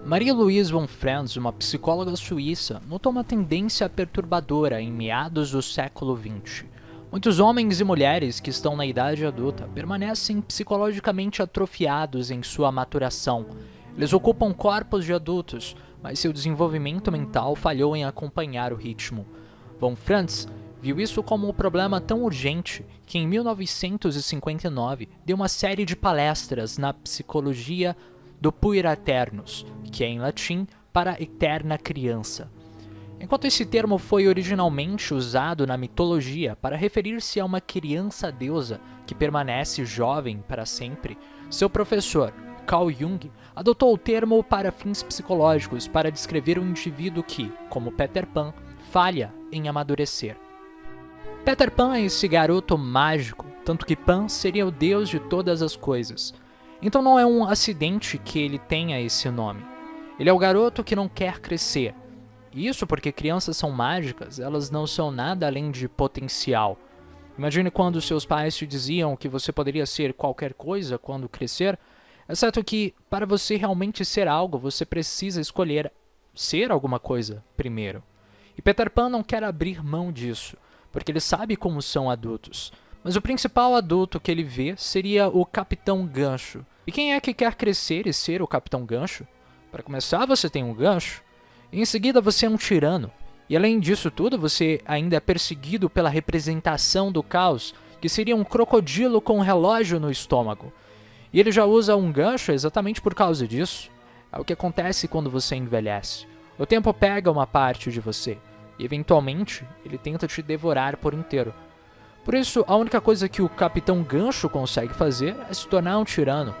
Marie-Louise von Franz, uma psicóloga suíça, notou uma tendência perturbadora em meados do século XX. Muitos homens e mulheres que estão na idade adulta permanecem psicologicamente atrofiados em sua maturação. Eles ocupam corpos de adultos, mas seu desenvolvimento mental falhou em acompanhar o ritmo. Von Franz viu isso como um problema tão urgente que em 1959 deu uma série de palestras na psicologia do puer aeternus, que é em latim para eterna criança. Enquanto esse termo foi originalmente usado na mitologia para referir-se a uma criança deusa que permanece jovem para sempre, seu professor, Carl Jung, adotou o termo para fins psicológicos para descrever um indivíduo que, como Peter Pan, falha em amadurecer. Peter Pan é esse garoto mágico, tanto que Pan seria o deus de todas as coisas. Então não é um acidente que ele tenha esse nome. Ele é o garoto que não quer crescer. Isso porque crianças são mágicas, elas não são nada além de potencial. Imagine quando seus pais te diziam que você poderia ser qualquer coisa quando crescer, exceto que, para você realmente ser algo, você precisa escolher ser alguma coisa primeiro. E Peter Pan não quer abrir mão disso, porque ele sabe como são adultos. Mas o principal adulto que ele vê seria o Capitão Gancho. E quem é que quer crescer e ser o Capitão Gancho? Para começar, você tem um gancho, e em seguida você é um tirano. E além disso tudo, você ainda é perseguido pela representação do caos, que seria um crocodilo com um relógio no estômago. E ele já usa um gancho exatamente por causa disso. É o que acontece quando você envelhece. O tempo pega uma parte de você, e eventualmente ele tenta te devorar por inteiro. Por isso, a única coisa que o Capitão Gancho consegue fazer é se tornar um tirano.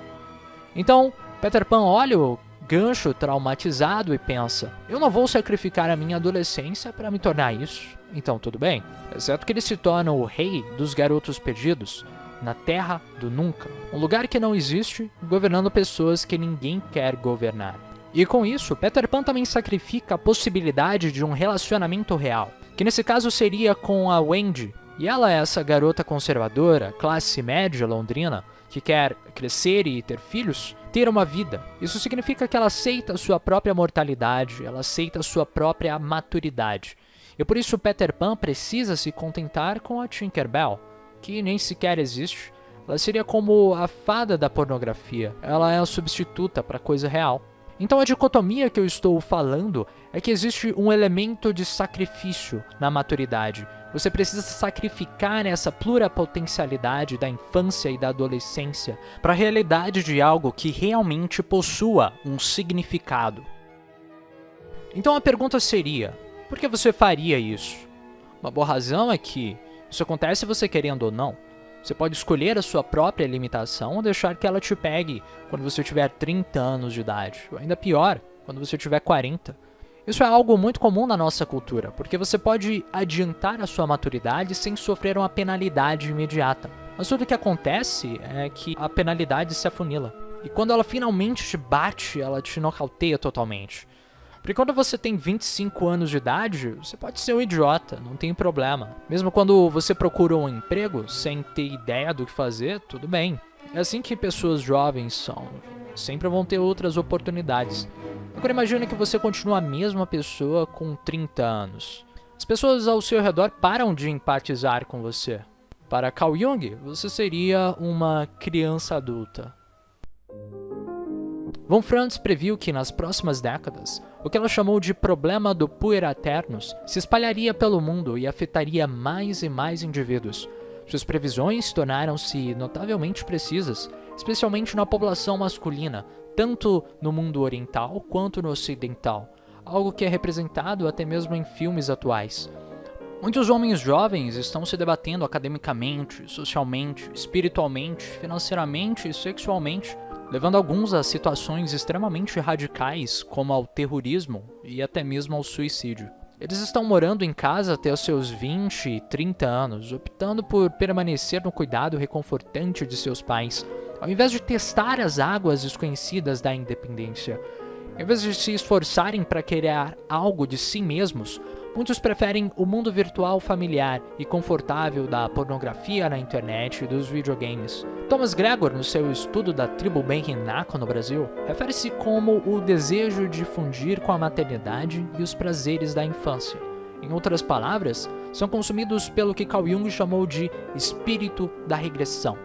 Então, Peter Pan olha o Gancho traumatizado e pensa: eu não vou sacrificar a minha adolescência para me tornar isso. Então tudo bem, exceto que ele se torna o rei dos garotos perdidos, na Terra do Nunca, um lugar que não existe, governando pessoas que ninguém quer governar. E com isso, Peter Pan também sacrifica a possibilidade de um relacionamento real, que nesse caso seria com a Wendy. E ela é essa garota conservadora, classe média londrina, que quer crescer e ter filhos, ter uma vida. Isso significa que ela aceita a sua própria mortalidade, ela aceita a sua própria maturidade. E por isso Peter Pan precisa se contentar com a Tinkerbell, que nem sequer existe. Ela seria como a fada da pornografia, ela é a substituta para a coisa real. Então a dicotomia que eu estou falando é que existe um elemento de sacrifício na maturidade. Você precisa sacrificar essa pluripotencialidade da infância e da adolescência para a realidade de algo que realmente possua um significado. Então a pergunta seria: por que você faria isso? Uma boa razão é que isso acontece você querendo ou não. Você pode escolher a sua própria limitação ou deixar que ela te pegue quando você tiver 30 anos de idade, ou ainda pior, quando você tiver 40. Isso é algo muito comum na nossa cultura, porque você pode adiantar a sua maturidade sem sofrer uma penalidade imediata. Mas tudo o que acontece é que a penalidade se afunila. E quando ela finalmente te bate, ela te nocauteia totalmente. Porque quando você tem 25 anos de idade, você pode ser um idiota, não tem problema. Mesmo quando você procura um emprego sem ter ideia do que fazer, tudo bem. É assim que pessoas jovens são. Sempre vão ter outras oportunidades. Agora imagine que você continua a mesma pessoa com 30 anos. As pessoas ao seu redor param de empatizar com você. Para Carl Jung, você seria uma criança adulta. Von Franz previu que nas próximas décadas, o que ela chamou de problema do puer aeternus se espalharia pelo mundo e afetaria mais e mais indivíduos. Suas previsões tornaram-se notavelmente precisas, especialmente na população masculina, tanto no mundo oriental quanto no ocidental, algo que é representado até mesmo em filmes atuais. Muitos homens jovens estão se debatendo academicamente, socialmente, espiritualmente, financeiramente e sexualmente, levando alguns a situações extremamente radicais, como ao terrorismo e até mesmo ao suicídio. Eles estão morando em casa até os seus 20 e 30 anos, optando por permanecer no cuidado reconfortante de seus pais, ao invés de testar as águas desconhecidas da independência. Em vez de se esforçarem para criar algo de si mesmos, Muitos preferem o mundo virtual familiar e confortável da pornografia na internet e dos videogames. Thomas Gregor, no seu estudo da tribo Benrinaco no Brasil, refere-se como o desejo de fundir com a maternidade e os prazeres da infância. Em outras palavras, são consumidos pelo que Carl Jung chamou de espírito da regressão,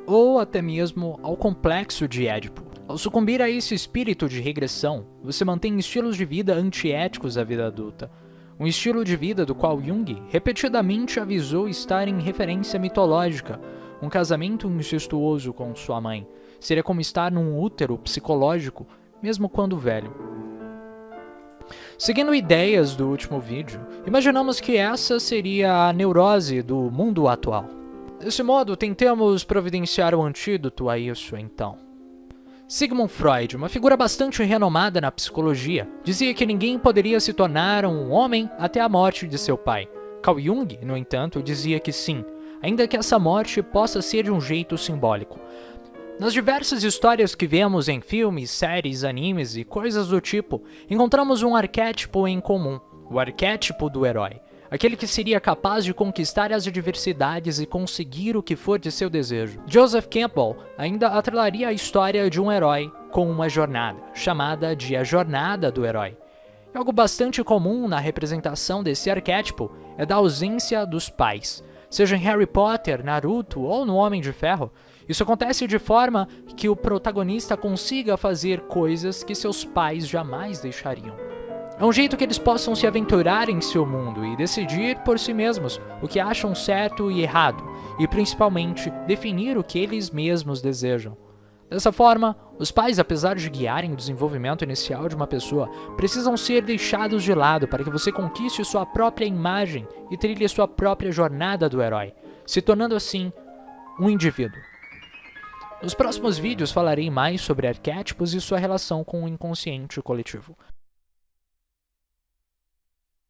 ou até mesmo ao complexo de Édipo. Ao sucumbir a esse espírito de regressão, você mantém estilos de vida antiéticos à vida adulta. Um estilo de vida do qual Jung repetidamente avisou estar em referência mitológica. Um casamento incestuoso com sua mãe seria como estar num útero psicológico, mesmo quando velho. Seguindo ideias do último vídeo, imaginamos que essa seria a neurose do mundo atual. Desse modo, tentamos providenciar um antídoto a isso, então. Sigmund Freud, uma figura bastante renomada na psicologia, dizia que ninguém poderia se tornar um homem até a morte de seu pai. Carl Jung, no entanto, dizia que sim, ainda que essa morte possa ser de um jeito simbólico. Nas diversas histórias que vemos em filmes, séries, animes e coisas do tipo, encontramos um arquétipo em comum, o arquétipo do herói. Aquele que seria capaz de conquistar as adversidades e conseguir o que for de seu desejo. Joseph Campbell ainda atrelaria a história de um herói com uma jornada, chamada de a jornada do herói. E algo bastante comum na representação desse arquétipo é da ausência dos pais. Seja em Harry Potter, Naruto ou no Homem de Ferro, isso acontece de forma que o protagonista consiga fazer coisas que seus pais jamais deixariam. É um jeito que eles possam se aventurar em seu mundo e decidir por si mesmos o que acham certo e errado, e principalmente definir o que eles mesmos desejam. Dessa forma, os pais, apesar de guiarem o desenvolvimento inicial de uma pessoa, precisam ser deixados de lado para que você conquiste sua própria imagem e trilhe sua própria jornada do herói, se tornando assim um indivíduo. Nos próximos vídeos falarei mais sobre arquétipos e sua relação com o inconsciente coletivo.